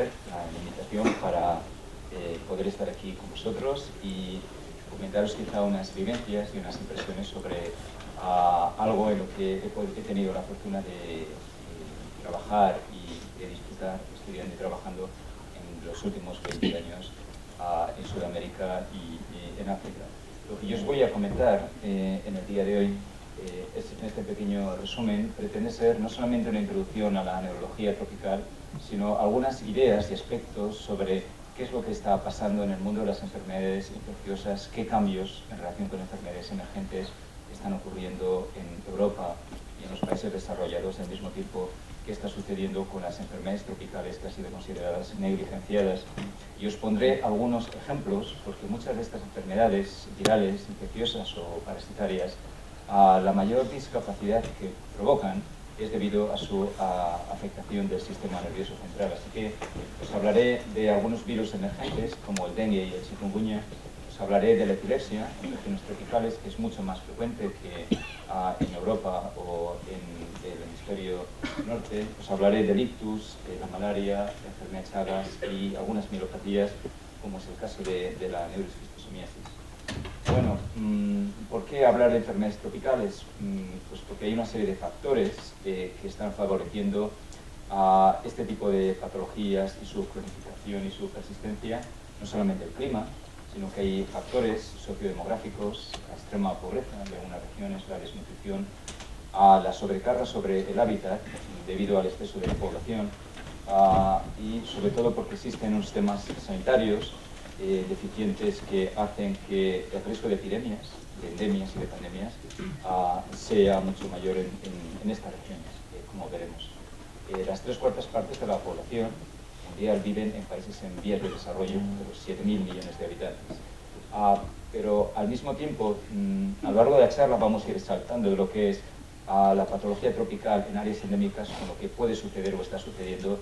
agradecer la invitación para poder estar aquí con vosotros y comentaros quizá unas vivencias y unas impresiones sobre algo en lo que he tenido la fortuna de trabajar y de disfrutar estudiando y trabajando en los últimos 20 años en Sudamérica y en África. Lo que yo os voy a comentar en el día de hoy, en este pequeño resumen, pretende ser no solamente una introducción a la neurología tropical, sino algunas ideas y aspectos sobre qué es lo que está pasando en el mundo de las enfermedades infecciosas, qué cambios en relación con enfermedades emergentes están ocurriendo en Europa y en los países desarrollados, al mismo tiempo qué está sucediendo con las enfermedades tropicales que han sido consideradas negligenciadas. Y os pondré algunos ejemplos, porque muchas de estas enfermedades virales, infecciosas o parasitarias, la mayor discapacidad que provocan es debido a su afectación del sistema nervioso central. Así que os hablaré de algunos virus emergentes, como el dengue y el chikungunya. Os hablaré de la epilepsia en regiones tropicales, que es mucho más frecuente que en Europa o en el hemisferio norte. Os hablaré del ictus, de la malaria, la enfermedad de Chagas y algunas mielopatías, como es el caso de la neurosquistosomiasis. Bueno, ¿por qué hablar de enfermedades tropicales? Pues porque hay una serie de factores que están favoreciendo a este tipo de patologías y su cronificación y su persistencia, no solamente el clima, sino que hay factores sociodemográficos, la extrema pobreza de algunas regiones, la desnutrición, a la sobrecarga sobre el hábitat debido al exceso de población y sobre todo porque existen unos sistemas sanitarios deficientes que hacen que el riesgo de epidemias, de endemias y de pandemias sea mucho mayor en estas regiones, como veremos. Las 3/4 partes de la población mundial viven en países en vías de desarrollo, de los 7.000 millones de habitantes. Pero al mismo tiempo, a lo largo de la charla vamos a ir saltando de lo que es la patología tropical en áreas endémicas con lo que puede suceder o está sucediendo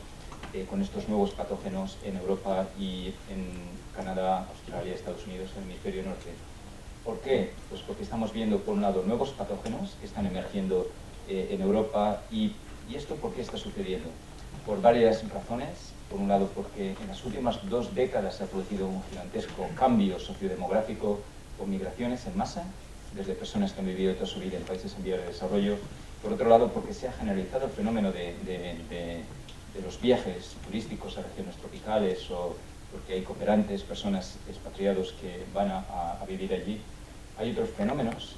con estos nuevos patógenos en Europa y en Canadá, Australia, Estados Unidos, en el hemisferio norte. ¿Por qué? Pues porque estamos viendo, por un lado, nuevos patógenos que están emergiendo en Europa. ¿Y esto por qué está sucediendo? Por varias razones. Por un lado, porque en las últimas 2 décadas se ha producido un gigantesco cambio sociodemográfico con migraciones en masa, desde personas que han vivido toda su vida en países en vías de desarrollo. Por otro lado, porque se ha generalizado el fenómeno de los viajes turísticos a regiones tropicales o porque hay cooperantes, personas expatriados que van a vivir allí. Hay otros fenómenos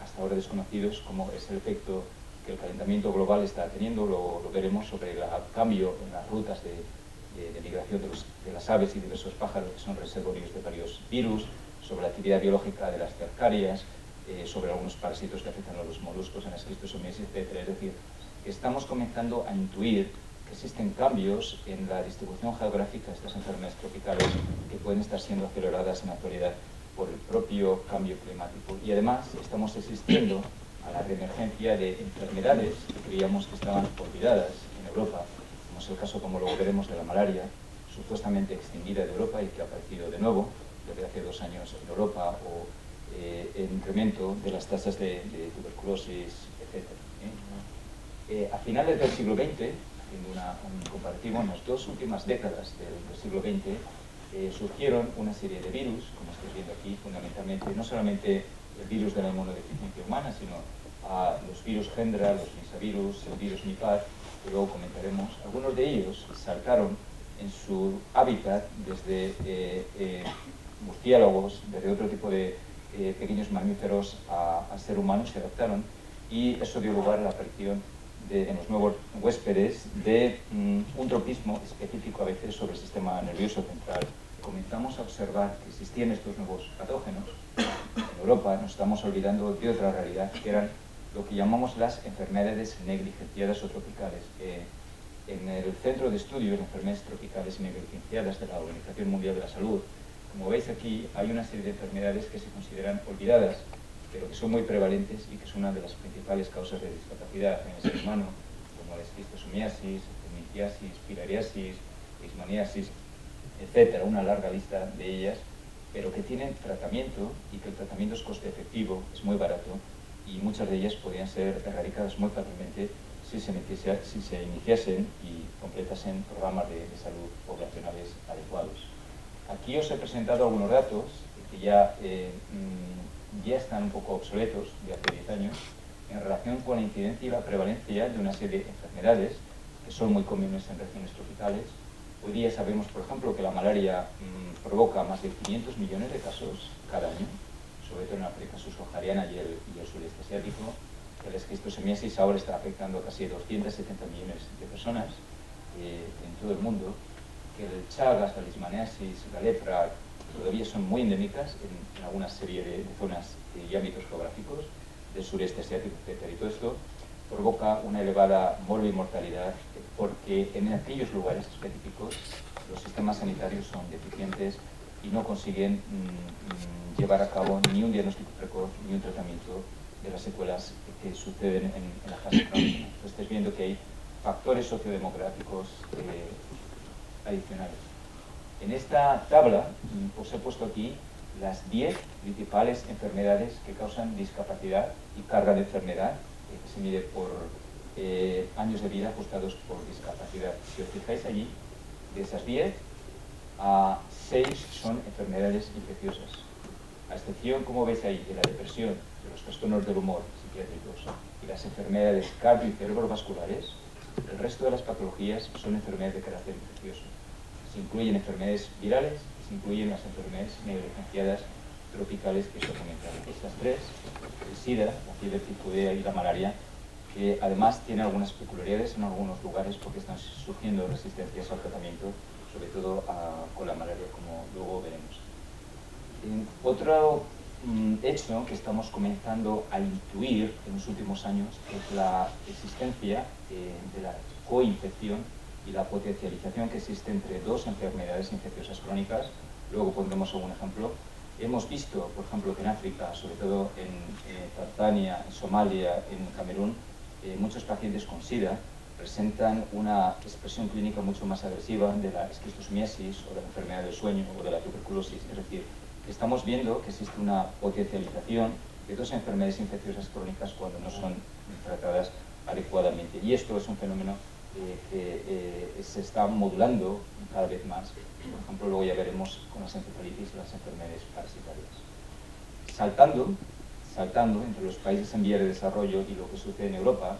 hasta ahora desconocidos, como es el efecto que el calentamiento global está teniendo, lo veremos sobre el cambio en las rutas de migración de las aves y diversos pájaros que son reservorios de varios virus, sobre la actividad biológica de las cercarias, sobre algunos parásitos que afectan a los moluscos, en las esquistosomiasis, etc. Es decir, estamos comenzando a intuir que existen cambios en la distribución geográfica de estas enfermedades tropicales que pueden estar siendo aceleradas en la actualidad por el propio cambio climático. Y además estamos asistiendo a la reemergencia de enfermedades que creíamos que estaban olvidadas en Europa, como es el caso, como luego veremos, de la malaria, supuestamente extinguida de Europa y que ha aparecido de nuevo desde hace 2 años en Europa, o el incremento de las tasas de tuberculosis, etc. A finales del siglo XX, haciendo un comparativo, en las 2 últimas décadas del siglo XX, surgieron una serie de virus, como estáis viendo aquí, fundamentalmente, no solamente el virus de la inmunodeficiencia humana, sino los virus Hendra, los Nisavirus, el virus Nipah, que luego comentaremos. Algunos de ellos saltaron en su hábitat desde murciélagos, desde otro tipo de pequeños mamíferos al ser humano, se adaptaron, y eso dio lugar a la aparición en los nuevos huéspedes de un tropismo específico a veces sobre el sistema nervioso central. Comenzamos a observar que existían estos nuevos patógenos. En Europa nos estamos olvidando de otra realidad, que eran lo que llamamos las enfermedades negligenciadas o tropicales. En el Centro de Estudios de Enfermedades Tropicales y Negligenciadas de la Organización Mundial de la Salud, como veis aquí, hay una serie de enfermedades que se consideran olvidadas, pero que son muy prevalentes y que son una de las principales causas de discapacidad en el ser humano, como la esquistosomiasis, mitiasis, filariasis, leishmaniasis, etcétera, una larga lista de ellas, pero que tienen tratamiento y que el tratamiento es coste efectivo, es muy barato, y muchas de ellas podrían ser erradicadas muy fácilmente si se iniciasen y completasen programas de salud poblacionales adecuados. Aquí os he presentado algunos datos que ya están un poco obsoletos, de hace 10 años, en relación con la incidencia y la prevalencia de una serie de enfermedades que son muy comunes en regiones tropicales. Hoy día sabemos, por ejemplo, que la malaria provoca más de 500 millones de casos cada año, sobre todo en África subsahariana y el sureste asiático. La esquistosomiasis ahora está afectando a casi 270 millones de personas en todo el mundo, que el Chagas, la leishmaniasis, la lepra todavía son muy endémicas en alguna serie de zonas y ámbitos geográficos del sureste asiático, etc. Y todo esto provoca una elevada mortalidad porque en aquellos lugares específicos los sistemas sanitarios son deficientes y no consiguen llevar a cabo ni un diagnóstico precoz ni un tratamiento de las secuelas que suceden en la fase crónica. Estáis viendo que hay factores sociodemográficos adicionales. En esta tabla os he puesto aquí las 10 principales enfermedades que causan discapacidad y carga de enfermedad, que se mide por años de vida ajustados por discapacidad. Si os fijáis allí, de esas 10, 6 son enfermedades infecciosas. A excepción, como veis ahí, de la depresión, de los trastornos del humor psiquiátricos y las enfermedades cardio- y cerebrovasculares, el resto de las patologías son enfermedades de carácter infeccioso. Se incluyen enfermedades virales y se incluyen las enfermedades negligenciadas tropicales que se comentan. Estas tres, el SIDA, la fiebre tifoidea y la malaria, que además tienen algunas peculiaridades en algunos lugares porque están surgiendo resistencias al tratamiento, sobre todo con la malaria, como luego veremos. Otro hecho que estamos comenzando a intuir en los últimos años es la existencia de la coinfección y la potencialización que existe entre dos enfermedades infecciosas crónicas. Luego pondremos algún ejemplo. Hemos visto, por ejemplo, que en África, sobre todo en Tanzania, en Somalia, en Camerún, muchos pacientes con SIDA presentan una expresión clínica mucho más agresiva de la esquistosomiasis o de la enfermedad del sueño o de la tuberculosis. Es decir, estamos viendo que existe una potencialización de dos enfermedades infecciosas crónicas cuando no son tratadas adecuadamente. Y esto es un fenómeno que se está modulando cada vez más. Por ejemplo, luego ya veremos con las encefalitis y las enfermedades parasitarias. Saltando entre los países en vías de desarrollo y lo que sucede en Europa,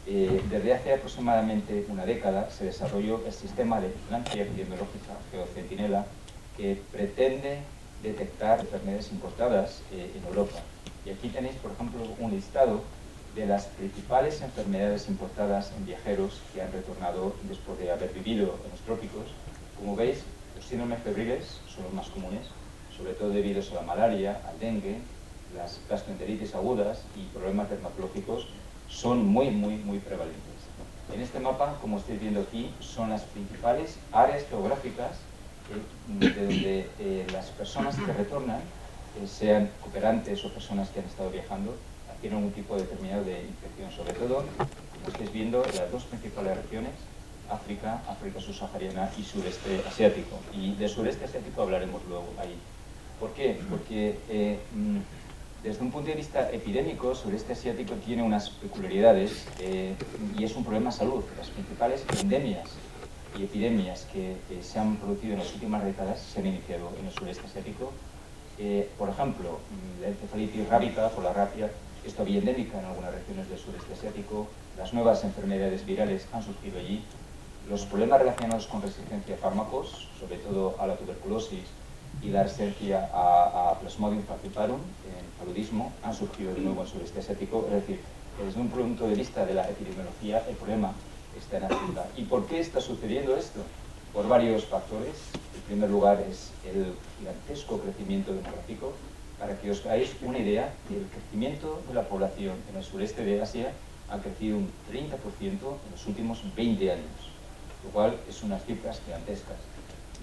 desde hace aproximadamente una década se desarrolló el sistema de vigilancia epidemiológica Geocentinela, que pretende detectar enfermedades importadas en Europa. Y aquí tenéis, por ejemplo, un listado de las principales enfermedades importadas en viajeros que han retornado después de haber vivido en los trópicos. Como veis, los síndromes febriles son los más comunes, sobre todo debido a la malaria, al dengue, las gastroenteritis agudas y problemas dermatológicos son muy prevalentes. En este mapa, como estáis viendo aquí, son las principales áreas geográficas de donde las personas que retornan, sean cooperantes o personas que han estado viajando, tienen un tipo determinado de infección. Sobre todo, como estáis viendo, las dos principales regiones, África subsahariana y sureste asiático. Y del sureste asiático hablaremos luego ahí. ¿Por qué? Porque desde un punto de vista epidémico, el sureste asiático tiene unas peculiaridades y es un problema de salud. Las principales endemias y epidemias que se han producido en las últimas décadas se han iniciado en el sureste asiático. Por ejemplo, la encefalitis rábica por la rapia es todavía endémica en algunas regiones del sureste asiático. Las nuevas enfermedades virales han surgido allí. Los problemas relacionados con resistencia a fármacos, sobre todo a la tuberculosis y la resistencia a Plasmodium falciparum, en paludismo, han surgido de nuevo en el sureste asiático. Es decir, desde un punto de vista de la epidemiología, el problema está en África. ¿Y por qué está sucediendo esto? Por varios factores. En primer lugar es el gigantesco crecimiento demográfico. Para que os hagáis una idea, el crecimiento de la población en el sureste de Asia ha crecido un 30% en los últimos 20 años, lo cual es unas cifras gigantescas.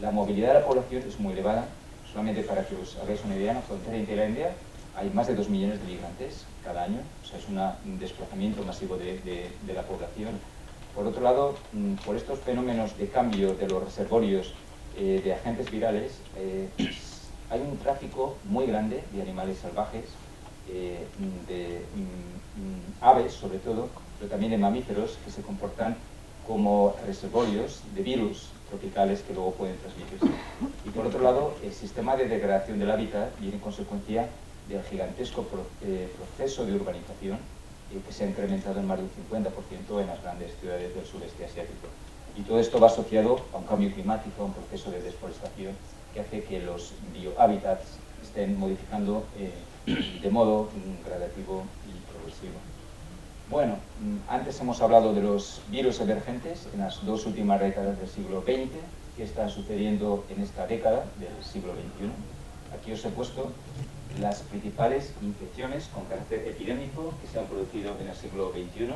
La movilidad de la población es muy elevada. Solamente para que os hagáis una idea, en la frontera de Tailandia hay más de 2 millones de migrantes cada año, o sea, es un desplazamiento masivo de la población. Por otro lado, por estos fenómenos de cambio de los reservorios de agentes virales, hay un tráfico muy grande de animales salvajes, de aves sobre todo, pero también en mamíferos que se comportan como reservorios de virus tropicales que luego pueden transmitirse. Y por otro lado, el sistema de degradación del hábitat viene en consecuencia del gigantesco proceso de urbanización que se ha incrementado en más de un 50% en las grandes ciudades del sureste asiático. Y todo esto va asociado a un cambio climático, a un proceso de deforestación que hace que los biohábitats estén modificando de modo gradativo y progresivo. Bueno, antes hemos hablado de los virus emergentes en las dos últimas décadas del siglo XX, que están sucediendo en esta década del siglo XXI. Aquí os he puesto las principales infecciones con carácter epidémico que se han producido en el siglo XXI.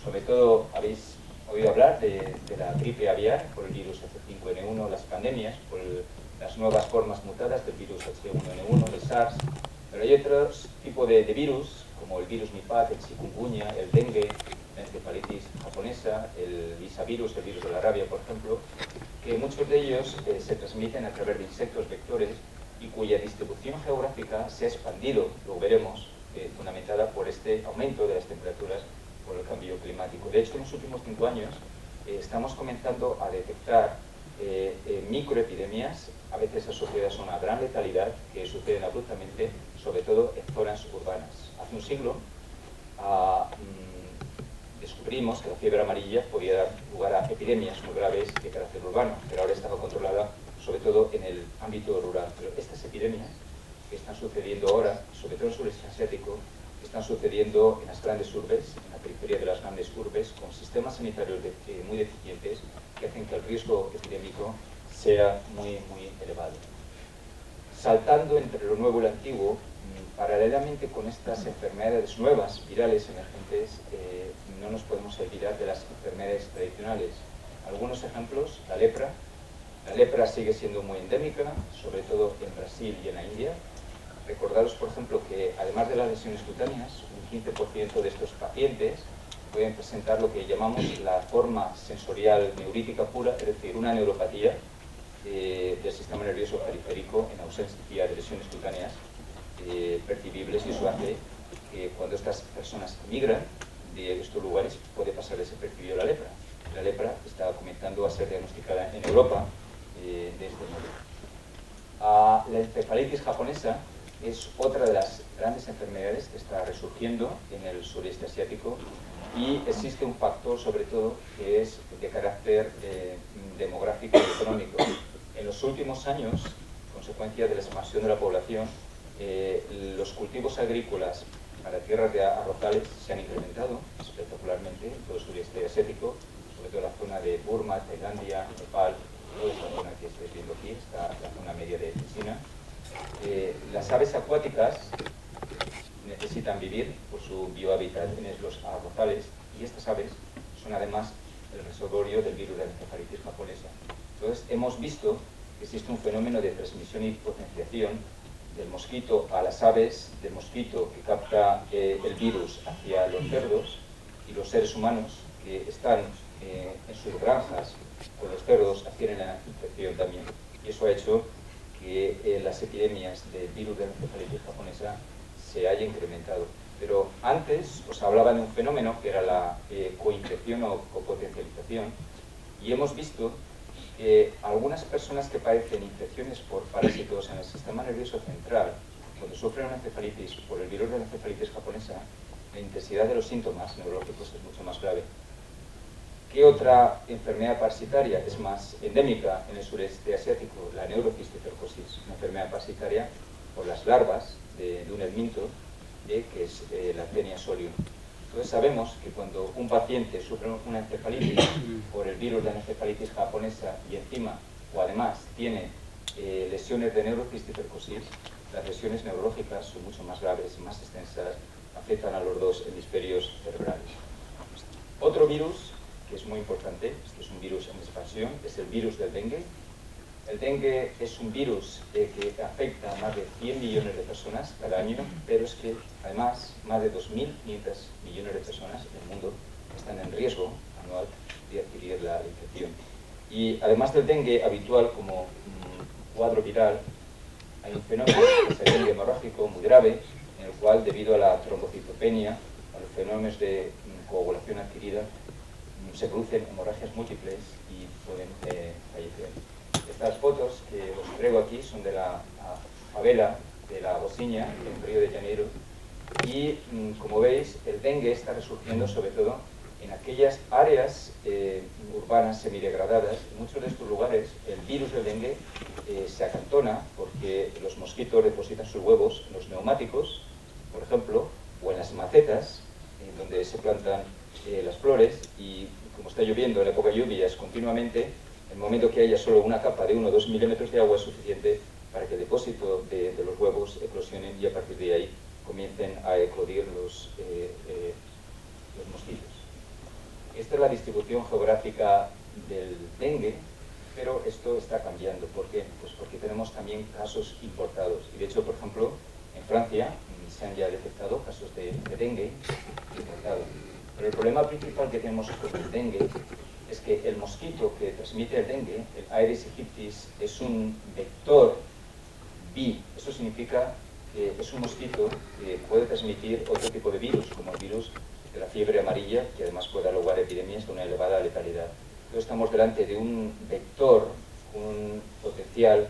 Sobre todo habéis oído hablar de la gripe aviar por el virus H5N1, las pandemias por las nuevas formas mutadas del virus H1N1, el SARS, pero hay otros tipos de virus, como el virus Nipah, el chikungunya, el dengue, la encefalitis japonesa, el Lissa-virus, el virus de la rabia, por ejemplo, que muchos de ellos se transmiten a través de insectos vectores y cuya distribución geográfica se ha expandido, lo veremos, fundamentada por este aumento de las temperaturas por el cambio climático. De hecho, en los últimos 5 años estamos comenzando a detectar microepidemias, a veces asociadas a una gran letalidad, que suceden abruptamente, sobre todo en zonas urbanas. Hace un siglo descubrimos que la fiebre amarilla podía dar lugar a epidemias muy graves de carácter urbano, pero ahora estaba controlada sobre todo en el ámbito rural. Pero estas epidemias que están sucediendo ahora, sobre todo en el sureste asiático, están sucediendo en las grandes urbes, en la periferia de las grandes urbes, con sistemas sanitarios muy deficientes que hacen que el riesgo epidémico sea muy elevado. Saltando entre lo nuevo y lo antiguo, paralelamente con estas enfermedades nuevas, virales, emergentes, no nos podemos olvidar de las enfermedades tradicionales. Algunos ejemplos: la lepra. La lepra sigue siendo muy endémica, sobre todo en Brasil y en la India. Recordaros, por ejemplo, que además de las lesiones cutáneas, un 15% de estos pacientes pueden presentar lo que llamamos la forma sensorial neurítica pura, es decir, una neuropatía del sistema nervioso periférico en ausencia de lesiones cutáneas percibibles, y eso hace que cuando estas personas migran de estos lugares puede pasar desapercibido la lepra. La lepra está comenzando a ser diagnosticada en Europa de este modo. La encefalitis japonesa es otra de las grandes enfermedades que está resurgiendo en el sureste asiático, y existe un factor sobre todo que es de carácter demográfico y económico. En los últimos años, consecuencia de la expansión de la población, los cultivos agrícolas para tierras de arrozales se han incrementado espectacularmente en todo el sureste asiático, sobre todo en la zona de Burma, Tailandia, Nepal, toda esta zona que estáis viendo aquí, está la zona media de China. Las aves acuáticas necesitan vivir por su biohábitat en los arrozales, y estas aves son además el reservorio del virus de la encefalitis japonesa. Entonces hemos visto que existe un fenómeno de transmisión y potenciación del mosquito a las aves, del mosquito que capta el virus hacia los cerdos, y los seres humanos que están en sus granjas con los cerdos adquieren la infección también. Y eso ha hecho que las epidemias del virus de la encefalitis japonesa se haya incrementado. Pero antes os hablaba de un fenómeno que era la coinfección o copotencialización, y hemos visto que algunas personas que padecen infecciones por parásitos en el sistema nervioso central, cuando sufren una encefalitis por el virus de la encefalitis japonesa, la intensidad de los síntomas neurológicos es mucho más grave. ¿Qué otra enfermedad parasitaria es más endémica en el sureste asiático? La neurocisticercosis, una enfermedad parasitaria por las larvas de un helminto, que es la Taenia solium. Entonces sabemos que cuando un paciente sufre una encefalitis por el virus de la encefalitis japonesa y encima o además tiene lesiones de neurocisticercosis, las lesiones neurológicas son mucho más graves, más extensas, afectan a los dos hemisferios cerebrales. Otro virus que es muy importante, que es un virus en expansión, es el virus del dengue. El dengue es un virus que afecta a más de 100 millones de personas cada año, pero es que además más de 2.500 millones de personas en el mundo están en riesgo anual de adquirir la infección. Y además del dengue habitual como cuadro viral, hay un fenómeno que es el dengue hemorrágico muy grave, en el cual, debido a la trombocitopenia, al fenómenos de coagulación adquirida se producen hemorragias múltiples y pueden fallecer. Estas fotos que os traigo aquí son de la favela de la Bociña, en Río de Janeiro, y como veis, el dengue está resurgiendo sobre todo en aquellas áreas urbanas semidegradadas. En muchos de estos lugares el virus del dengue se acantona porque los mosquitos depositan sus huevos en los neumáticos, por ejemplo, o en las macetas donde se plantan las flores, y como está lloviendo en la época de lluvias continuamente, en el momento que haya solo una capa de 1 o 2 milímetros de agua es suficiente para que el depósito de los huevos eclosionen y a partir de ahí comiencen a eclodir los mosquitos. Esta es la distribución geográfica del dengue, pero esto está cambiando. ¿Por qué? Pues porque tenemos también casos importados. Y de hecho, por ejemplo, en Francia se han ya detectado casos de dengue importado. Pero el problema principal que tenemos con el dengue es que el mosquito que transmite el dengue, el Aedes aegypti, es un vector B. Eso significa que es un mosquito que puede transmitir otro tipo de virus, como el virus de la fiebre amarilla, que además puede dar lugar a epidemias de una elevada letalidad. Entonces estamos delante de un vector, un potencial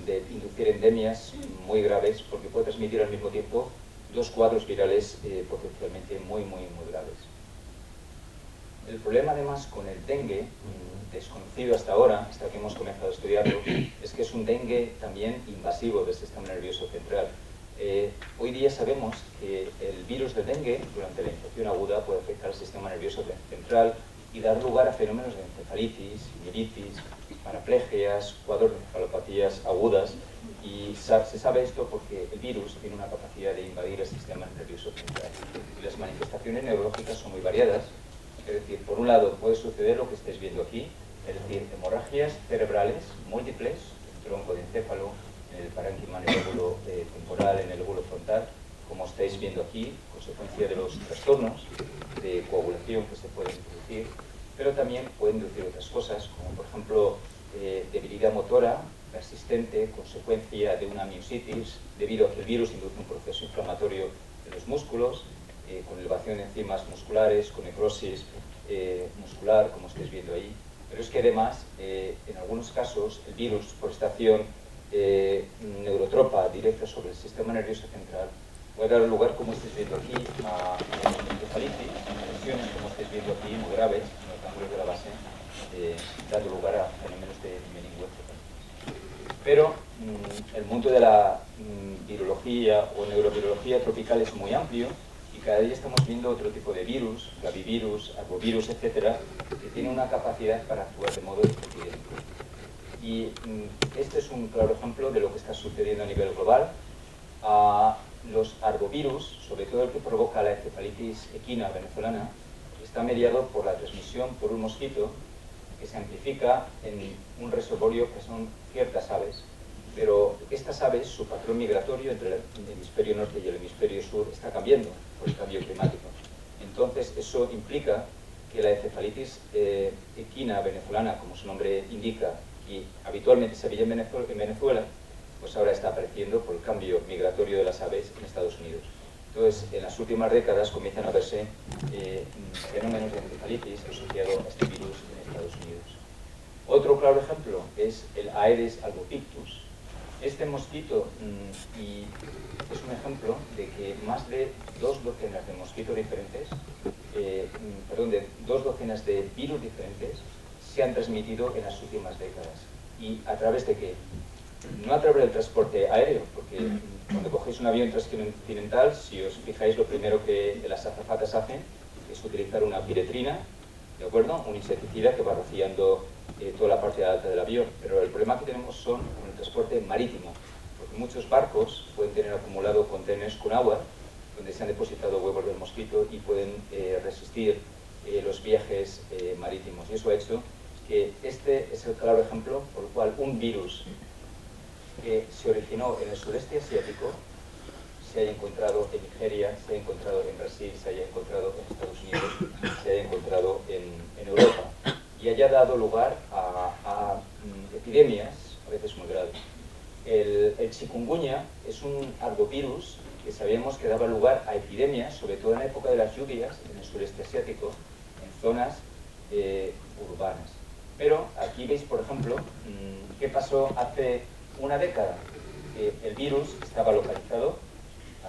de inducir endemias muy graves, porque puede transmitir al mismo tiempo dos cuadros virales potencialmente muy graves. El problema además con el dengue, desconocido hasta ahora, hasta que hemos comenzado a estudiarlo, es que es un dengue también invasivo del sistema nervioso central. Hoy día sabemos que el virus del dengue, durante la infección aguda, puede afectar al sistema nervioso central y dar lugar a fenómenos de encefalitis, mielitis, paraplegias, cuadros de encefalopatías agudas. Y se sabe esto porque el virus tiene una capacidad de invadir el sistema nervioso central. Y las manifestaciones neurológicas son muy variadas. Es decir, por un lado puede suceder lo que estáis viendo aquí, es decir, hemorragias cerebrales múltiples, el tronco de encéfalo, en el parénquima, en el lóbulo temporal, en el lóbulo frontal, como estáis viendo aquí, consecuencia de los trastornos de coagulación que se pueden producir, pero también pueden producir otras cosas, como por ejemplo debilidad motora persistente, consecuencia de una miositis, debido a que el virus induce un proceso inflamatorio de los músculos, con elevación de enzimas musculares, con necrosis muscular, como estáis viendo ahí. Pero es que además, en algunos casos, el virus, por esta acción neurotropa directa sobre el sistema nervioso central, puede dar lugar, como estáis viendo aquí, a encefalitis, lesiones, como estáis viendo aquí, muy graves, en los ganglios de la base, dando lugar a fenómenos de meningoencefalitis. Pero el mundo de la virología o neurovirología tropical es muy amplio y cada día estamos viendo otro tipo de virus, clavivirus, arbovirus, etcétera, que tienen una capacidad para actuar de modo epidémico. Y este es un claro ejemplo de lo que está sucediendo a nivel global. Los arbovirus, sobre todo el que provoca la encefalitis equina venezolana, está mediado por la transmisión por un mosquito que se amplifica en un reservorio que son ciertas aves. Pero estas aves, su patrón migratorio entre el hemisferio norte y el hemisferio sur está cambiando por el cambio climático. Entonces eso implica que la encefalitis equina venezolana, como su nombre indica, y habitualmente se veía en Venezuela, pues ahora está apareciendo por el cambio migratorio de las aves en Estados Unidos. Entonces, en las últimas décadas comienzan a verse fenómenos de encefalitis asociados a este virus en Estados Unidos. Otro claro ejemplo es el Aedes albopictus. Este mosquito es un ejemplo de que más de 2 docenas de mosquitos diferentes, de 2 docenas de virus diferentes se han transmitido en las últimas décadas. ¿Y a través de qué? No a través del transporte aéreo, porque cuando cogéis un avión transcontinental, si os fijáis, lo primero que las azafatas hacen es utilizar una piretrina, ¿de acuerdo? Un insecticida que va rociando toda la parte alta del avión. Pero el problema que tenemos son con el transporte marítimo, porque muchos barcos pueden tener acumulado contenedores con agua, donde se han depositado huevos del mosquito y pueden resistir los viajes marítimos. Y eso ha hecho que este es el claro ejemplo por el cual un virus que se originó en el sureste asiático se haya encontrado en Nigeria, se haya encontrado en Brasil, se haya encontrado en Estados Unidos, se haya encontrado en Europa y haya dado lugar a epidemias a veces muy graves. El chikungunya es un arbovirus que sabíamos que daba lugar a epidemias, sobre todo en la época de las lluvias, en el sureste asiático, en zonas urbanas. Pero aquí veis, por ejemplo, qué pasó hace una década. El virus estaba localizado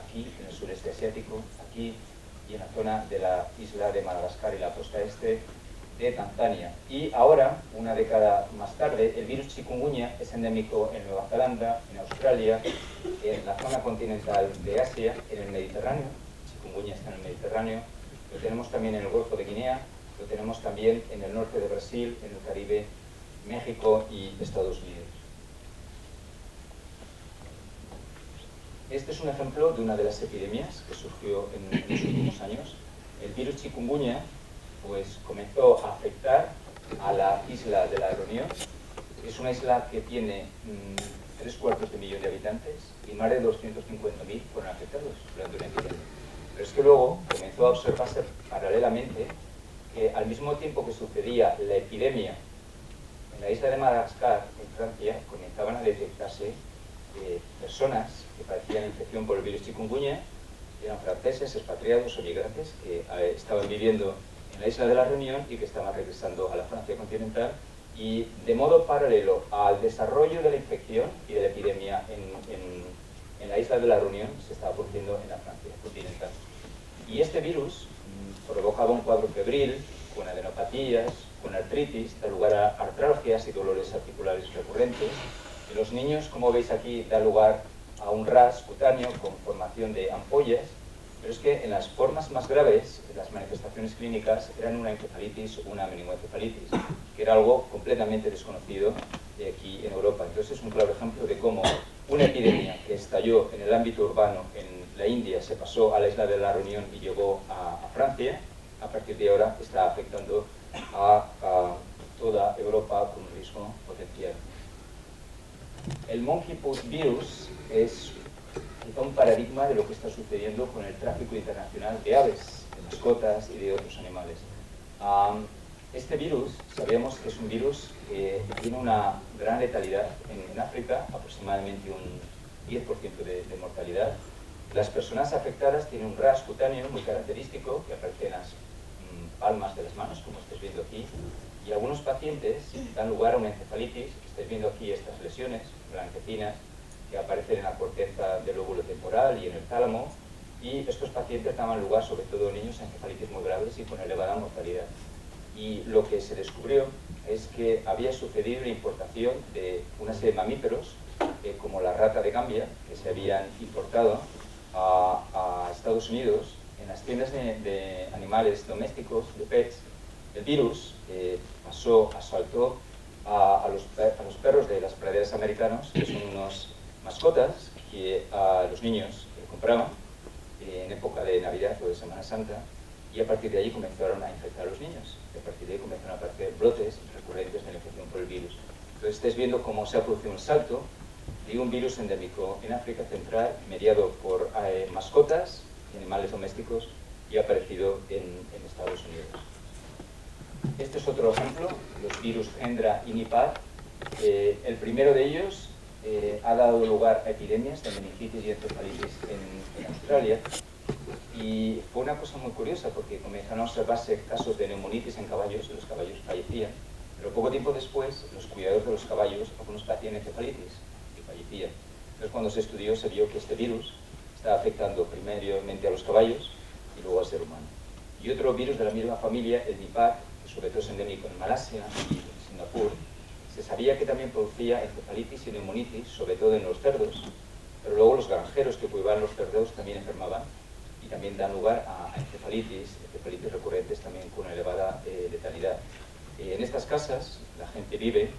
aquí, en el sureste asiático, aquí y en la zona de la isla de Madagascar y la costa este de Tanzania. Y ahora, una década más tarde, el virus chikungunya es endémico en Nueva Zelanda, en Australia, en la zona continental de Asia, en el Mediterráneo. Chikungunya está en el Mediterráneo. Lo tenemos también en el Golfo de Guinea, lo tenemos también en el norte de Brasil, en el Caribe, México y Estados Unidos. Este es un ejemplo de una de las epidemias que surgió en los últimos años. El virus chikungunya pues comenzó a afectar a la isla de la Reunión. Es una isla que tiene 3/4 de millón de habitantes y más de 250.000 fueron afectados durante una epidemia. Pero es que luego comenzó a observarse paralelamente que al mismo tiempo que sucedía la epidemia en la isla de Madagascar, en Francia, comenzaban a detectarse personas que padecían infección por el virus chikungunya, eran franceses, expatriados o migrantes que estaban viviendo en la isla de la Reunión y que estaban regresando a la Francia continental, y de modo paralelo al desarrollo de la infección y de la epidemia en la isla de la Reunión se estaba produciendo en la Francia continental. Y este virus provocaba un cuadro febril, con adenopatías, con artritis, da lugar a artralgias y dolores articulares recurrentes. En los niños, como veis aquí, da lugar a un ras cutáneo con formación de ampollas, pero es que en las formas más graves, las manifestaciones clínicas eran una encefalitis o una meningoencefalitis, que era algo completamente desconocido aquí en Europa. Entonces es un claro ejemplo de cómo una epidemia que estalló en el ámbito urbano en la India se pasó a la isla de la Reunión y llegó a Francia. A partir de ahora está afectando a toda Europa con un riesgo potencial. El monkeypox virus es quizá un paradigma de lo que está sucediendo con el tráfico internacional de aves, de mascotas y de otros animales. Este virus, sabemos que es un virus que tiene una gran letalidad en África, aproximadamente un 10% de mortalidad. Las personas afectadas tienen un ras cutáneo muy característico que aparece en las palmas de las manos, como estáis viendo aquí, y algunos pacientes dan lugar a una encefalitis. Estáis viendo aquí estas lesiones blanquecinas que aparecen en la corteza del lóbulo temporal y en el tálamo, y estos pacientes daban lugar, sobre todo en niños, a encefalitis muy graves y con elevada mortalidad. Y lo que se descubrió es que había sucedido la importación de una serie de mamíferos, como la rata de Gambia, que se habían importado a Estados Unidos en las tiendas de animales domésticos, de pets. El virus asaltó a los perros de las praderas americanos, que son unos mascotas que los niños compraban en época de Navidad o de Semana Santa, y a partir de allí comenzaron a infectar a los niños. Y a partir de ahí comenzaron a aparecer brotes recurrentes de la infección por el virus. Entonces estáis viendo cómo se ha producido un salto de un virus endémico en África Central, mediado por mascotas y animales domésticos, y ha aparecido en Estados Unidos. Este es otro ejemplo, los virus Hendra y Nipah. El primero de ellos ha dado lugar a epidemias de meningitis y encefalitis en Australia, y fue una cosa muy curiosa porque comenzaron a observarse casos de neumonitis en caballos y los caballos fallecían, pero poco tiempo después los cuidadores de los caballos, algunos padecían encefalitis y fallecían. Entonces cuando se estudió se vio que este virus estaba afectando primeramente a los caballos y luego al ser humano. Y otro virus de la misma familia, el Nipah, que sobre todo es endémico en Malasia y en Singapur, se sabía que también producía encefalitis y neumonitis, sobre todo en los cerdos, pero luego los granjeros que cuidaban los cerdos también enfermaban y también dan lugar a encefalitis recurrentes también con elevada letalidad. En estas casas la gente vive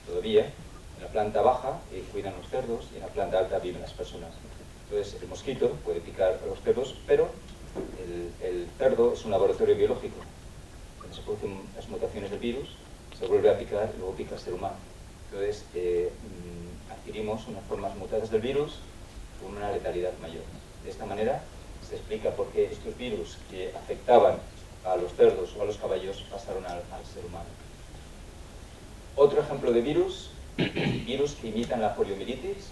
todavía en la planta baja, cuidan los cerdos, y en la planta alta viven las personas. Entonces el mosquito puede picar a los cerdos, pero el cerdo es un laboratorio biológico. Cuando se producen las mutaciones del virus, se vuelve a picar y luego pica al ser humano. Entonces adquirimos unas formas mutadas del virus con una letalidad mayor. De esta manera se explica por qué estos virus que afectaban a los cerdos o a los caballos pasaron al ser humano. Otro ejemplo de virus virus que imitan la poliomielitis,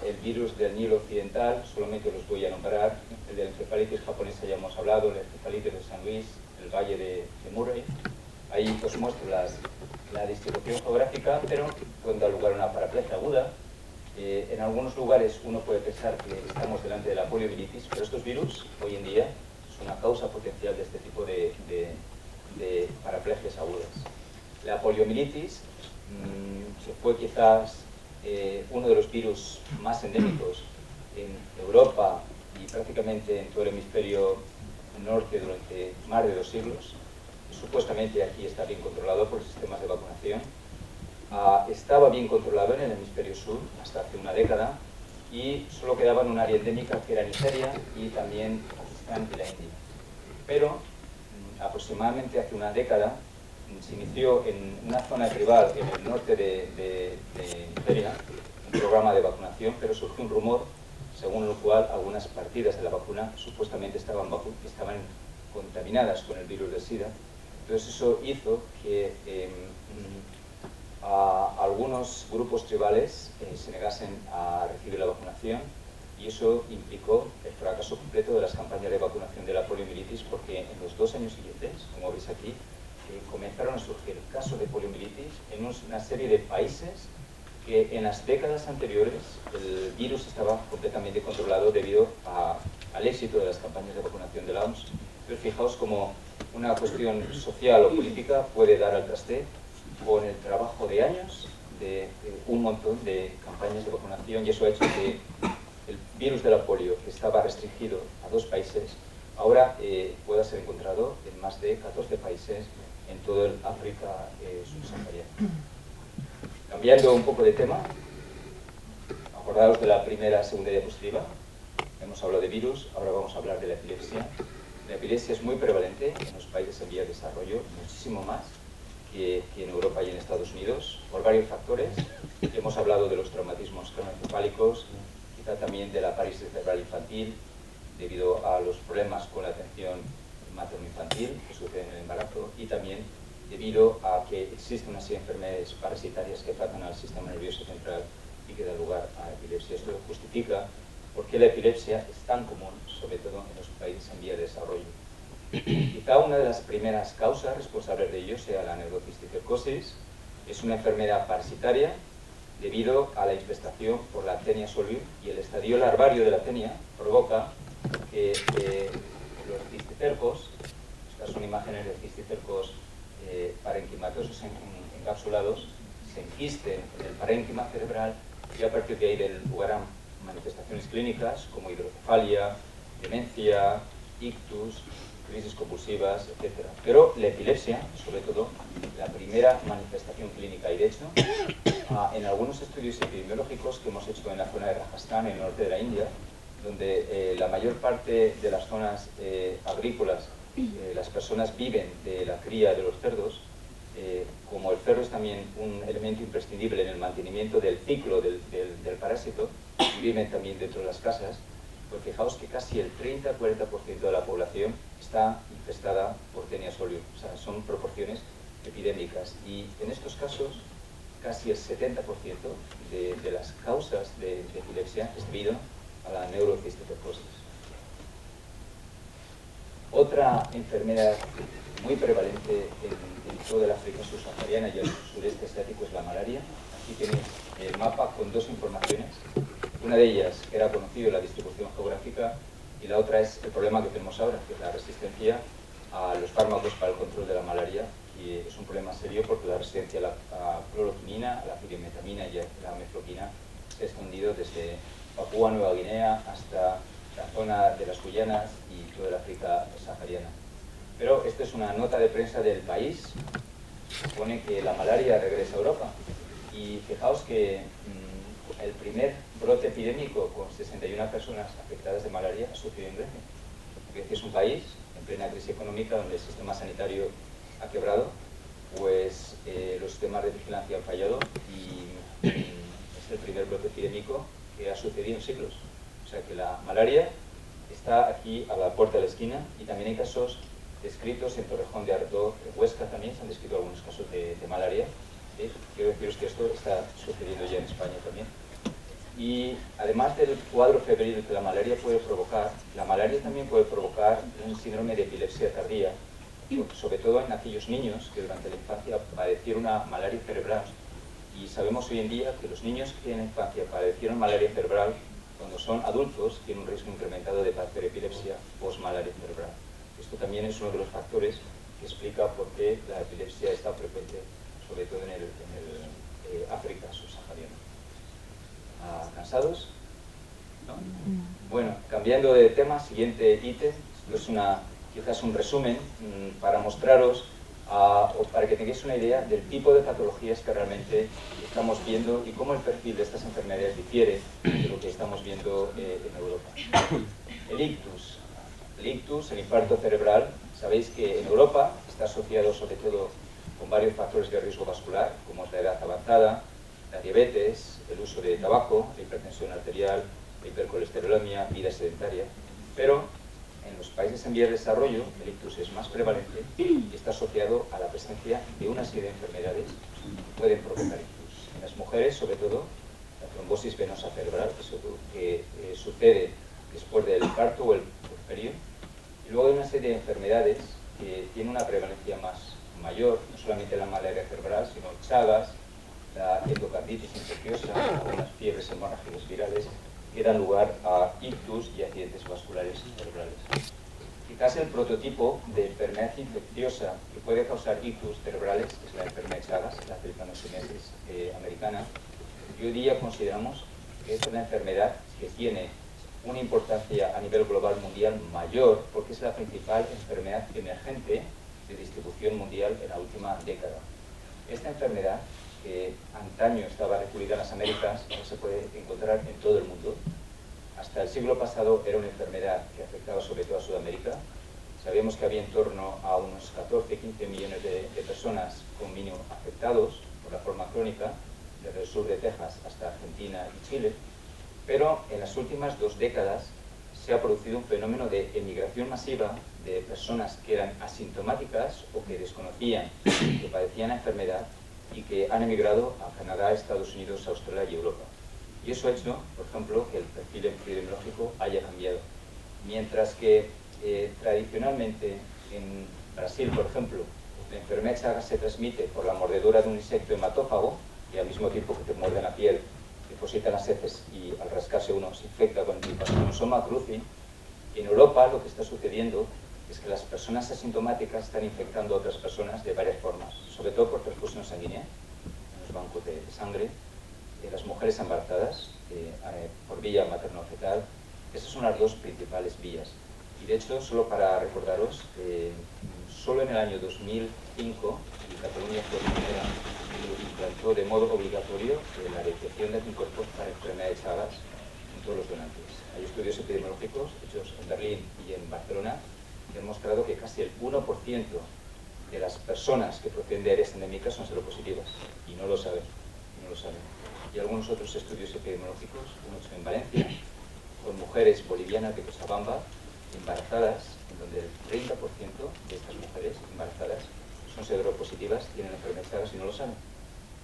el virus del Nilo Occidental, solamente los voy a nombrar, el de la encefalitis japonesa ya hemos hablado, la encefalitis de San Luis, el valle de Murray. Ahí os muestro la distribución geográfica, pero cuando da lugar a una paraplegia aguda. En algunos lugares uno puede pensar que estamos delante de la poliomielitis, pero estos virus hoy en día son una causa potencial de este tipo de paraplegias agudas. La poliomielitis fue quizás uno de los virus más endémicos en Europa y prácticamente en todo el hemisferio norte durante más de 2 siglos. Supuestamente aquí está bien controlado por los sistemas de vacunación. Estaba bien controlado en el hemisferio sur hasta hace una década y solo quedaba en un área endémica que era Nigeria y también Pakistán y la India. Pero aproximadamente hace una década se inició en una zona tribal en el norte de Nigeria un programa de vacunación, pero surgió un rumor según el cual algunas partidas de la vacuna supuestamente estaban contaminadas con el virus del SIDA. Entonces eso hizo que algunos grupos tribales se negasen a recibir la vacunación, y eso implicó el fracaso completo de las campañas de vacunación de la poliomielitis, porque en los 2 años siguientes, como veis aquí, comenzaron a surgir casos de poliomielitis en una serie de países que en las décadas anteriores el virus estaba completamente controlado debido al éxito de las campañas de vacunación de la OMS. Pero fijaos cómo una cuestión social o política puede dar al traste con el trabajo de años de un montón de campañas de vacunación, y eso ha hecho que el virus de la polio, que estaba restringido a 2 países, ahora pueda ser encontrado en más de 14 países en todo el África subsahariana. Cambiando un poco de tema, acordaos de la segunda diapositiva. Hemos hablado de virus, ahora vamos a hablar de la epilepsia. La epilepsia es muy prevalente en los países en vías de desarrollo, muchísimo más que en Europa y en Estados Unidos, por varios factores. Hemos hablado de los traumatismos craneoencefálicos, quizá también de la parálisis cerebral infantil, debido a los problemas con la atención materno-infantil que suceden en el embarazo, y también debido a que existen una serie de enfermedades parasitarias que afectan al sistema nervioso central y que dan lugar a epilepsia. Esto justifica por qué la epilepsia es tan común, sobre todo en los países en vía de desarrollo. Quizá una de las primeras causas responsables de ello sea la neurocisticercosis. Es una enfermedad parasitaria debido a la infestación por la Taenia solium, y el estadio larvario de la Taenia provoca que los cisticercos, estas son imágenes de cisticercos parenquimatosos encapsulados, se enquisten en el parénquima cerebral, y a partir de ahí den lugar a manifestaciones clínicas como hidrocefalia, demencia, ictus, crisis convulsivas, etc. Pero la epilepsia, sobre todo, la primera manifestación clínica, y de hecho, en algunos estudios epidemiológicos que hemos hecho en la zona de Rajasthan, en el norte de la India, donde la mayor parte de las zonas agrícolas, las personas viven de la cría de los cerdos, como el cerdo es también un elemento imprescindible en el mantenimiento del ciclo del parásito, viven también dentro de las casas. Pues fijaos que casi el 30-40% de la población está infestada por Taenia solium, o sea, son proporciones epidémicas, y en estos casos casi el 70% de las causas de epilepsia es debido a la neurocisticercosis. Otra enfermedad muy prevalente en toda el África subsahariana y el sureste asiático es la malaria. Aquí tenéis el mapa con 2 informaciones. Una de ellas era conocido la distribución geográfica, y la otra es el problema que tenemos ahora, que es la resistencia a los fármacos para el control de la malaria, y es un problema serio porque la resistencia a la cloroquinina, a la pirimetamina y a la mefloquina se ha extendido desde Papúa Nueva Guinea hasta la zona de las Guyanas y toda el África sahariana. Pero esta es una nota de prensa del País, supone que la malaria regresa a Europa, y fijaos que el primer brote epidémico con 61 personas afectadas de malaria ha sucedido en Grecia. Grecia es un país en plena crisis económica donde el sistema sanitario ha quebrado, pues los sistemas de vigilancia han fallado, y es el primer brote epidémico que ha sucedido en siglos. O sea que la malaria está aquí a la puerta de la esquina, y también hay casos descritos en Torrejón de Ardoz, en Huesca también se han descrito algunos casos de malaria, Quiero deciros que esto está sucediendo ya en España también. Y además del cuadro febril que la malaria puede provocar, la malaria también puede provocar un síndrome de epilepsia tardía, sobre todo en aquellos niños que durante la infancia padecieron una malaria cerebral. Y sabemos hoy en día que los niños que en la infancia padecieron malaria cerebral, cuando son adultos, tienen un riesgo incrementado de padecer epilepsia post-malaria cerebral. Esto también es uno de los factores que explica por qué la epilepsia está frecuente, sobre todo en el África subsahariana. ¿Cansados? ¿No? Bueno, cambiando de tema, siguiente ítem. Esto es quizás un resumen para mostraros o para que tengáis una idea del tipo de patologías que realmente estamos viendo y cómo el perfil de estas enfermedades difiere de lo que estamos viendo en Europa. El ictus, el infarto cerebral, sabéis que en Europa está asociado sobre todo con varios factores de riesgo vascular, como es la edad avanzada, la diabetes, el uso de tabaco, la hipertensión arterial, la hipercolesterolemia, vida sedentaria. Pero en los países en vías de desarrollo el ictus es más prevalente y está asociado a la presencia de una serie de enfermedades que pueden provocar ictus. En las mujeres, sobre todo, la trombosis venosa cerebral, que sucede después del parto o el puerperio, y luego hay una serie de enfermedades que tienen una prevalencia mayor, no solamente la malaria cerebral, sino Chagas, la endocarditis infecciosa, algunas fiebres hemorrágicas virales, que dan lugar a ictus y accidentes vasculares cerebrales. Quizás el prototipo de enfermedad infecciosa que puede causar ictus cerebrales es la enfermedad de Chagas, la trichomoniasis americana, y hoy día consideramos que es una enfermedad que tiene una importancia a nivel global mundial mayor, porque es la principal enfermedad emergente de distribución mundial en la última década. Esta enfermedad, que antaño estaba recluida en las Américas, ahora se puede encontrar en todo el mundo. Hasta el siglo pasado era una enfermedad que afectaba sobre todo a Sudamérica. Sabíamos que había en torno a unos 14-15 millones de personas con mínimo afectados por la forma crónica, desde el sur de Texas hasta Argentina y Chile. Pero en las últimas 2 décadas se ha producido un fenómeno de emigración masiva de personas que eran asintomáticas o que desconocían que padecían la enfermedad y que han emigrado a Canadá, Estados Unidos, Australia y Europa. Y eso ha hecho, por ejemplo, que el perfil epidemiológico haya cambiado. Mientras que tradicionalmente en Brasil, por ejemplo, la enfermedad Chagas se transmite por la mordedura de un insecto hematófago, y al mismo tiempo que te muerde la piel, deposita las heces y al rascarse uno se infecta con el Trypanosoma cruzi. En Europa lo que está sucediendo es que las personas asintomáticas están infectando a otras personas de varias formas, sobre todo por transfusión sanguínea, en los bancos de sangre, las mujeres embarazadas, por vía materno-fetal. Esas son las 2 principales vías. Y de hecho, solo para recordaros, solo en el año 2005, Cataluña fue la primera que implantó de modo obligatorio la detección de anticuerpos para enfermedad de Chagas en todos los donantes. Hay estudios epidemiológicos hechos en Berlín y en Barcelona que han mostrado que casi el 1% de las personas que proceden de áreas endémicas son seropositivas y no lo saben. Y algunos otros estudios epidemiológicos, uno hecho en Valencia, con mujeres bolivianas de Cochabamba embarazadas, en donde el 30% de estas mujeres embarazadas son seropositivas, tienen enfermedad de Chagas y no lo saben.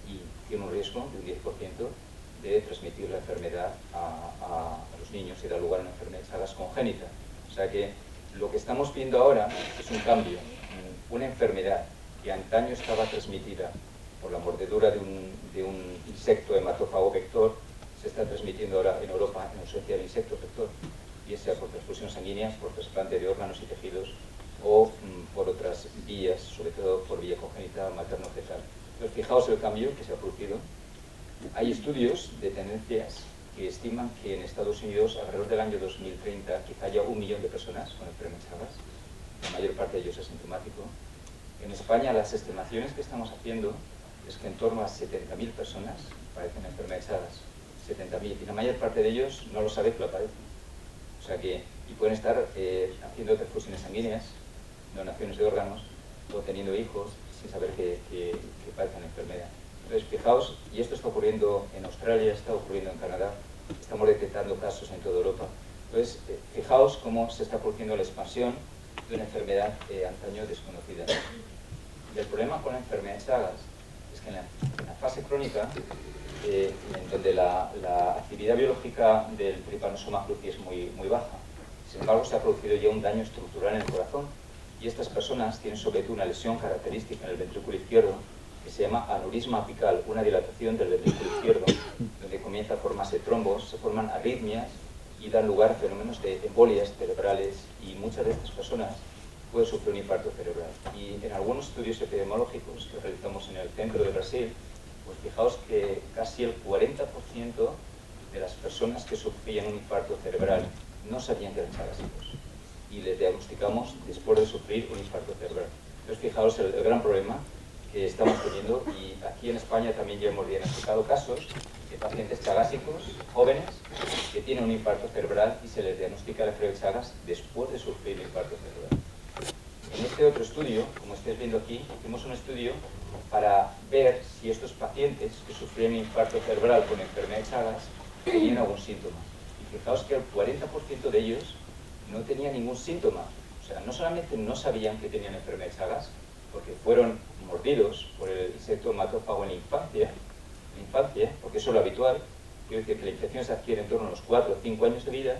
Y tienen un riesgo de un 10% de transmitir la enfermedad a los niños y dar lugar a una enfermedad de Chagas congénita. O sea que lo que estamos viendo ahora es un cambio. Una enfermedad que antaño estaba transmitida por la mordedura de un insecto hematófago vector, se está transmitiendo ahora en Europa en ausencia del insecto vector, ya sea por transfusión sanguínea, por trasplante de órganos y tejidos o por otras vías, sobre todo por vía congénita materno-fetal. Entonces, fijaos el cambio que se ha producido. Hay estudios de tendencias que estiman que en Estados Unidos, alrededor del año 2030, quizá haya 1 millón de personas con enfermedad de Chagas, la mayor parte de ellos asintomático. En España, las estimaciones que estamos haciendo es que en torno a 70.000 personas padecen enfermedad de Chagas. 70.000, y la mayor parte de ellos no lo sabe que lo padecen. O sea que, y pueden estar haciendo transfusiones sanguíneas, donaciones de órganos, o teniendo hijos sin saber que padecen la enfermedad. Entonces, fijaos, y esto está ocurriendo en Australia, está ocurriendo en Canadá, estamos detectando casos en toda Europa. Entonces, fijaos cómo se está produciendo la expansión de una enfermedad antaño desconocida. Y el problema con la enfermedad de Chagas es que en la fase crónica, en donde la actividad biológica del trypanosoma cruzi es muy baja. Sin embargo, se ha producido ya un daño estructural en el corazón y estas personas tienen sobre todo una lesión característica en el ventrículo izquierdo que se llama aneurisma apical, una dilatación del ventrículo izquierdo, donde comienza a formarse trombos, se forman arritmias y dan lugar a fenómenos de embolias cerebrales, y muchas de estas personas pueden sufrir un infarto cerebral. Y en algunos estudios epidemiológicos que realizamos en el centro de Brasil, pues fijaos que casi el 40% de las personas que sufrían un infarto cerebral no sabían que eran chagásicos, y les diagnosticamos después de sufrir un infarto cerebral. Entonces fijaos el gran problema que estamos teniendo, y aquí en España también ya hemos diagnosticado casos de pacientes chagásicos jóvenes que tienen un infarto cerebral y se les diagnostica la enfermedad de Chagas después de sufrir un infarto cerebral. En este otro estudio, como estáis viendo aquí, hicimos un estudio para ver si estos pacientes que sufrían infarto cerebral con enfermedad de Chagas tenían algún síntoma. Y fijaos que el 40% de ellos no tenía ningún síntoma. O sea, no solamente no sabían que tenían enfermedad de Chagas, porque fueron mordidos por el insecto hematófago en la infancia, porque eso es lo habitual. Quiero decir que la infección se adquiere en torno a los 4 o 5 años de vida.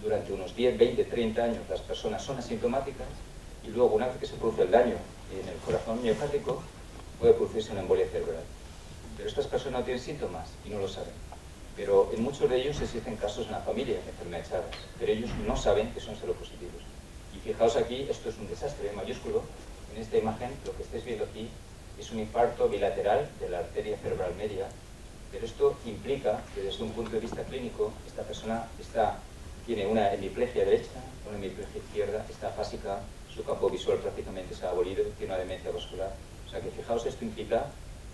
Durante unos 10, 20, 30 años las personas son asintomáticas, y luego, una vez que se produce el daño en el corazón miocárdico, puede producirse una embolia cerebral. Pero estas personas no tienen síntomas y no lo saben. Pero en muchos de ellos existen casos en la familia de enfermedad de Chagas, pero ellos no saben que son seropositivos. Y fijaos aquí, esto es un desastre mayúsculo. En esta imagen, lo que estáis viendo aquí es un infarto bilateral de la arteria cerebral media, pero esto implica que desde un punto de vista clínico, esta persona tiene una hemiplegia derecha, una hemiplegia izquierda, está afásica, su campo visual prácticamente se ha abolido, tiene una demencia vascular. O sea que fijaos, esto implica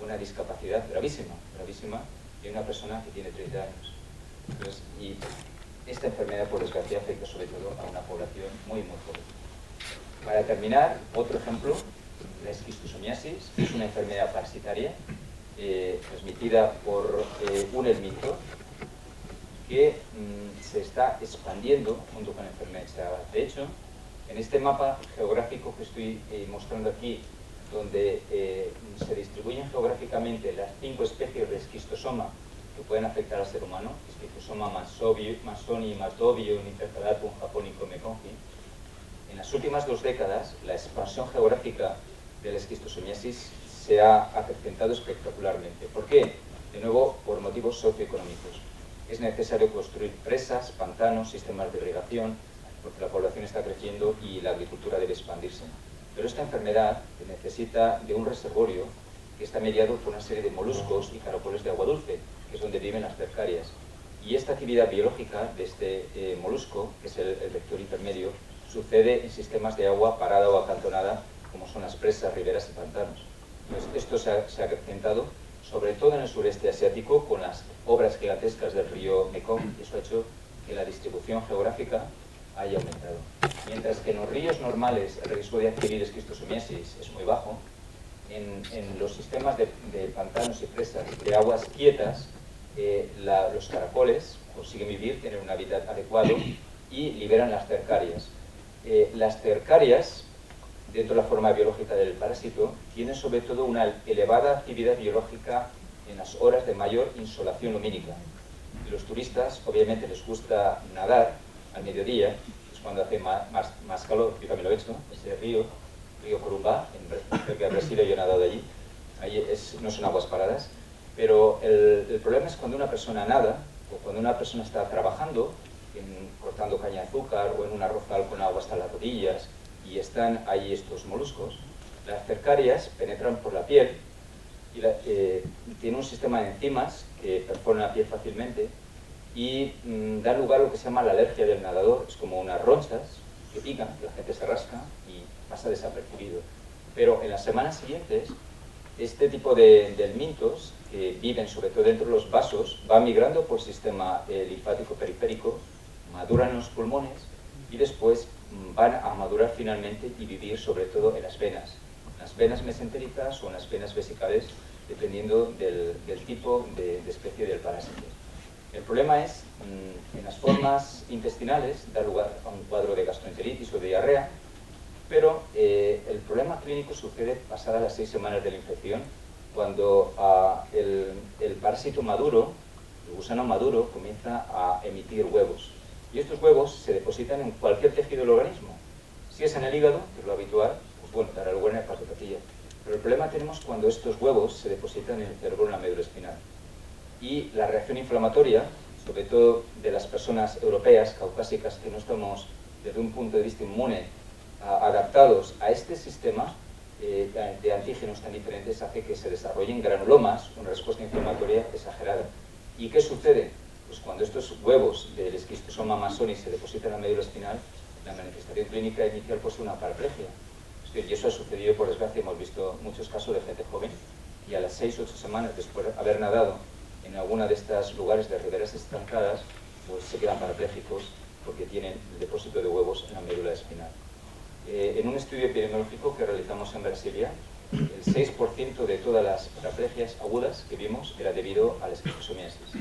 una discapacidad gravísima en una persona que tiene 30 años. Entonces, y esta enfermedad, por desgracia, afecta sobre todo a una población muy joven. Para terminar, otro ejemplo, la esquistosomiasis, es una enfermedad parasitaria transmitida por un helminto que se está expandiendo junto con la enfermedad de Chagas. De hecho, en este mapa geográfico que estoy mostrando aquí, donde se distribuyen geográficamente las 5 especies de esquistosoma que pueden afectar al ser humano, esquistosoma masoni, matobio, nipercalatum, japónico, mecongi. En las últimas 2 décadas, la expansión geográfica de la esquistosomiasis se ha acrecentado espectacularmente. ¿Por qué? De nuevo, por motivos socioeconómicos. Es necesario construir presas, pantanos, sistemas de irrigación, porque la población está creciendo y la agricultura debe expandirse. Pero esta enfermedad necesita de un reservorio que está mediado por una serie de moluscos y caracoles de agua dulce, que es donde viven las cercarias. Y esta actividad biológica de este molusco, que es el vector intermedio, sucede en sistemas de agua parada o acantonada, como son las presas, riberas y pantanos. Entonces, esto se ha acrecentado, sobre todo en el sureste asiático, con las obras gigantescas del río Mekong, y eso ha hecho que la distribución geográfica haya aumentado. Mientras que en los ríos normales el riesgo de adquirir esquistosomiasis es muy bajo, en los sistemas de pantanos y presas de aguas quietas, los caracoles consiguen vivir, tienen un hábitat adecuado y liberan las cercarias. Las cercarias, dentro de la forma biológica del parásito, tienen sobre todo una elevada actividad biológica en las horas de mayor insolación lumínica. Y los turistas, obviamente, les gusta nadar al mediodía, es cuando hace más calor. Yo también lo he hecho, ese río Corumbá, cerca de Brasil, yo he nadado allí. Ahí no son aguas paradas, pero el problema es cuando una persona nada, o cuando una persona está trabajando, cortando caña de azúcar o en un arrozal con agua hasta las rodillas, y están ahí estos moluscos. Las cercarias penetran por la piel y tienen un sistema de enzimas que perforan la piel fácilmente y dan lugar a lo que se llama la alergia del nadador. Es como unas ronchas que pican, que la gente se rasca y pasa desapercibido. Pero en las semanas siguientes, este tipo de helmintos, que viven sobre todo dentro de los vasos, van migrando por el sistema linfático periférico, maduran en los pulmones y después van a madurar finalmente y vivir sobre todo en las venas mesentéricas o en las venas vesicales, dependiendo del tipo de especie del parásito. El problema es, en las formas intestinales, da lugar a un cuadro de gastroenteritis o de diarrea, pero el problema clínico sucede pasadas las 6 semanas de la infección, cuando el parásito maduro, el gusano maduro, comienza a emitir huevos. Y estos huevos se depositan en cualquier tejido del organismo. Si es en el hígado, que es lo habitual, pues bueno, dará lugar en la hepatopatía. Pero el problema tenemos cuando estos huevos se depositan en el cerebro, en la médula espinal. Y la reacción inflamatoria, sobre todo de las personas europeas, caucásicas, que no estamos desde un punto de vista inmune adaptados a este sistema de antígenos tan diferentes, hace que se desarrollen granulomas, una respuesta inflamatoria exagerada. ¿Y qué sucede? Pues cuando estos huevos del esquistosoma masonis se depositan en la médula espinal, la manifestación clínica inicial puede ser una paraplegia. Y eso ha sucedido, por desgracia, hemos visto muchos casos de gente joven, y a las 6 o 8 semanas después de haber nadado en alguna de estos lugares de riberas estancadas, pues se quedan parapléjicos porque tienen el depósito de huevos en la médula espinal. En un estudio epidemiológico que realizamos en Brasilia, el 6% de todas las paraplegias agudas que vimos era debido a la esquistosomiasis.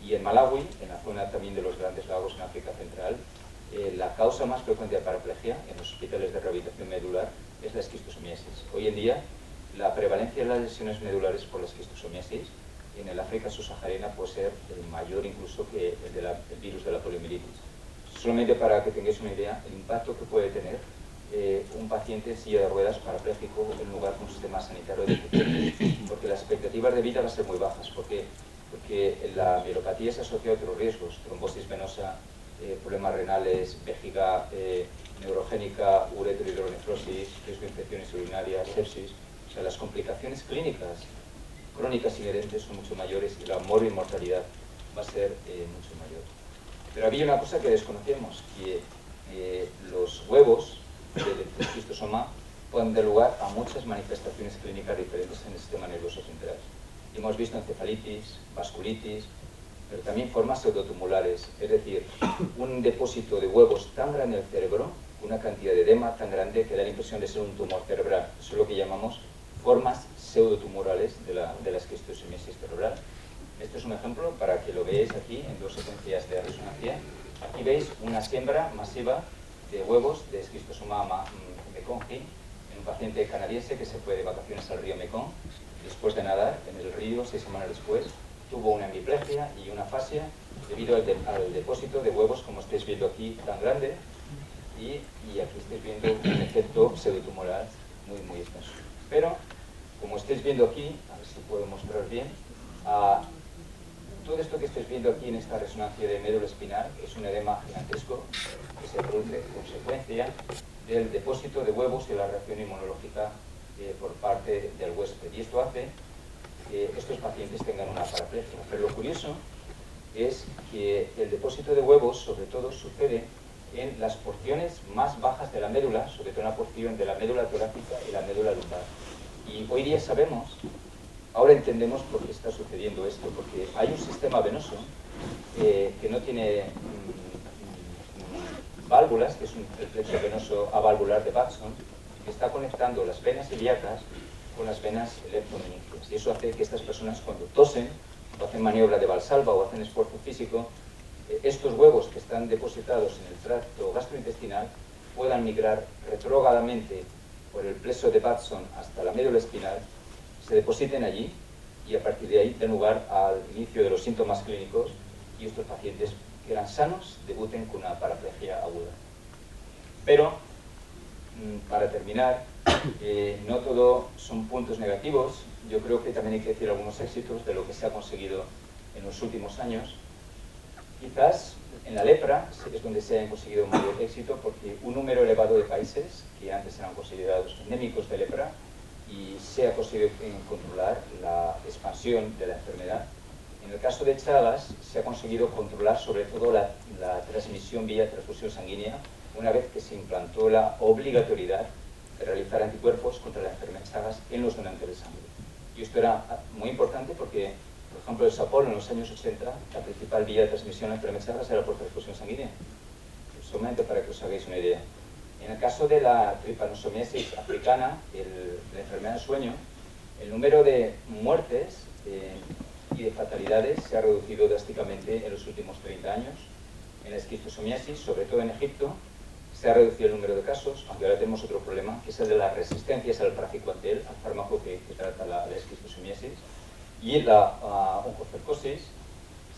Y en Malawi, en la zona también de los Grandes Lagos en África Central, la causa más frecuente de paraplegia en los hospitales de rehabilitación medular es la esquistosomiasis. Hoy en día, la prevalencia de las lesiones medulares por la esquistosomiasis en el África subsahariana puede ser mayor incluso que el virus de la poliomielitis. Solamente para que tengáis una idea, el impacto que puede tener un paciente en silla de ruedas parapléjico en lugar con un sistema sanitario deficiente, porque las expectativas de vida van a ser muy bajas, porque la mielopatía se asocia a otros riesgos, trombosis venosa, problemas renales, vejiga neurogénica, uretrohidronefrosis, riesgo de infecciones urinarias, sepsis. O sea, las complicaciones clínicas crónicas inherentes son mucho mayores y la mortalidad va a ser mucho mayor. Pero había una cosa que desconocíamos, que los huevos del esquistosoma pueden dar lugar a muchas manifestaciones clínicas diferentes en el sistema nervioso central. Y hemos visto encefalitis, vasculitis, pero también formas pseudotumulares, es decir, un depósito de huevos tan grande en el cerebro, una cantidad de edema tan grande que da la impresión de ser un tumor cerebral. Eso es lo que llamamos formas pseudotumorales de la esquistosomiasis cerebral. Este es un ejemplo para que lo veáis aquí en 2 secuencias de resonancia. Aquí veis una siembra masiva de huevos de esquistosoma mekongii en un paciente canadiense que se fue de vacaciones al río Mekong. Después de nadar en el río, 6 semanas después, tuvo una hemiplegia y una afasia debido al depósito de huevos, como estáis viendo aquí, tan grande, y aquí estáis viendo un efecto pseudotumoral muy extenso. Pero, como estáis viendo aquí, a ver si puedo mostrar bien, todo esto que estáis viendo aquí en esta resonancia de médula espinal es un edema gigantesco que se produce consecuencia del depósito de huevos y la reacción inmunológica por parte del huésped. Y esto hace que estos pacientes tengan una paraplegia. Pero lo curioso es que el depósito de huevos, sobre todo, sucede en las porciones más bajas de la médula, sobre todo en la porción de la médula torácica y la médula lumbar. Y hoy día sabemos, ahora entendemos por qué está sucediendo esto, porque hay un sistema venoso que no tiene válvulas, que es el plexo venoso avalvular de Batson, que está conectando las venas ilíacas con las venas leptomeningeas. Y eso hace que estas personas, cuando tosen, o hacen maniobra de Valsalva o hacen esfuerzo físico, estos huevos que están depositados en el tracto gastrointestinal puedan migrar retrógradamente por el plexo de Batson hasta la médula espinal, se depositen allí y a partir de ahí den lugar al inicio de los síntomas clínicos y estos pacientes que eran sanos debuten con una paraplegia aguda. Pero, para terminar, no todo son puntos negativos. Yo creo que también hay que decir algunos éxitos de lo que se ha conseguido en los últimos años. Quizás en la lepra es donde se ha conseguido mayor éxito, porque un número elevado de países que antes eran considerados endémicos de lepra y se ha conseguido controlar la expansión de la enfermedad. En el caso de Chagas se ha conseguido controlar sobre todo la transmisión vía transfusión sanguínea, una vez que se implantó la obligatoriedad de realizar anticuerpos contra la enfermedad de Chagas en los donantes de sangre. Y esto era muy importante porque, por ejemplo, en Sao Paulo en los años 80, la principal vía de transmisión de la enfermedad de Chagas era por transfusión sanguínea. Solamente para que os hagáis una idea. En el caso de la tripanosomiasis africana, la enfermedad del sueño, el número de muertes y de fatalidades se ha reducido drásticamente en los últimos 30 años. En la esquistosomiasis, sobre todo en Egipto, se ha reducido el número de casos, aunque ahora tenemos otro problema, que es el de las resistencias al praziquantel, al fármaco que trata la esquistosomiasis, y la oncocercosis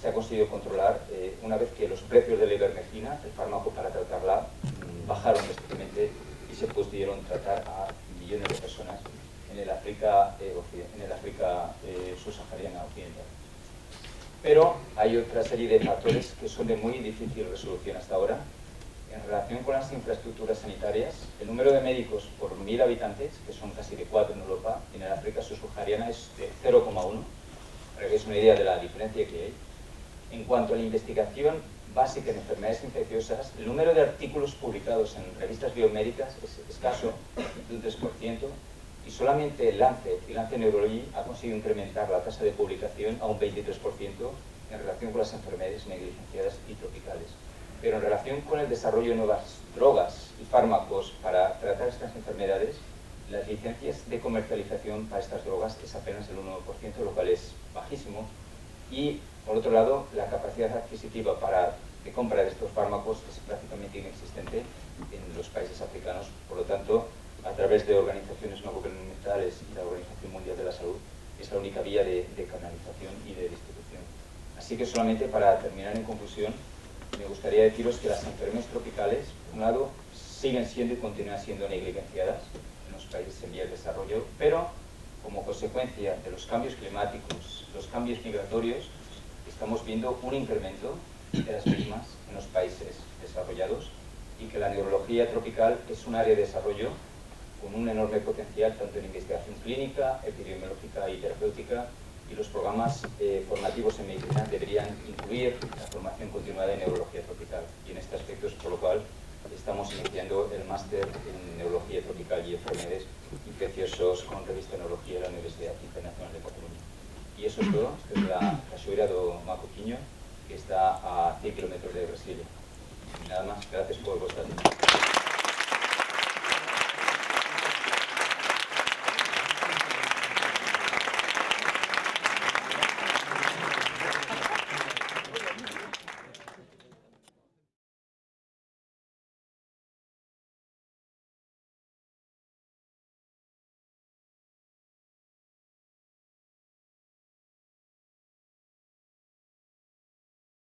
se ha conseguido controlar una vez que los precios de la ivermectina, el fármaco para tratarla, bajaron drásticamente y se pudieron tratar a millones de personas en el África subsahariana occidental. Pero hay otra serie de factores que son de muy difícil resolución hasta ahora. En relación con las infraestructuras sanitarias, el número de médicos por 1000 habitantes, que son casi de 4 en Europa, en el África subsahariana es de 0,1, para que es una idea de la diferencia que hay. En cuanto a la investigación básica en enfermedades infecciosas, el número de artículos publicados en revistas biomédicas es escaso, de un 3%, y solamente el Lancet y Lancet Neurology ha conseguido incrementar la tasa de publicación a un 23% en relación con las enfermedades negligenciadas y tropicales. Pero en relación con el desarrollo de nuevas drogas y fármacos para tratar estas enfermedades, las licencias de comercialización para estas drogas es apenas el 1%, lo cual es bajísimo. Y, por otro lado, la capacidad adquisitiva de compra de estos fármacos es prácticamente inexistente en los países africanos. Por lo tanto, a través de organizaciones no gubernamentales y la Organización Mundial de la Salud, es la única vía de canalización y de distribución. Así que solamente para terminar en conclusión, me gustaría deciros que las enfermedades tropicales, por un lado, siguen siendo y continúan siendo negligenciadas en los países en vías de desarrollo, pero como consecuencia de los cambios climáticos, los cambios migratorios, estamos viendo un incremento de las mismas en los países desarrollados y que la neurología tropical es un área de desarrollo con un enorme potencial tanto en investigación clínica, epidemiológica y terapéutica, y los programas formativos en medicina deberían incluir la formación continuada en neurología tropical. Y en este aspecto es por lo cual estamos iniciando el máster en neurología tropical y enfermedades infecciosos con revista de neurología de la Universidad Internacional de Cataluña. Y eso es todo. Esta es la Cachoeira do Macoquinho, que está a 100 kilómetros de Brasilia. Y nada más, gracias por vuestra atención.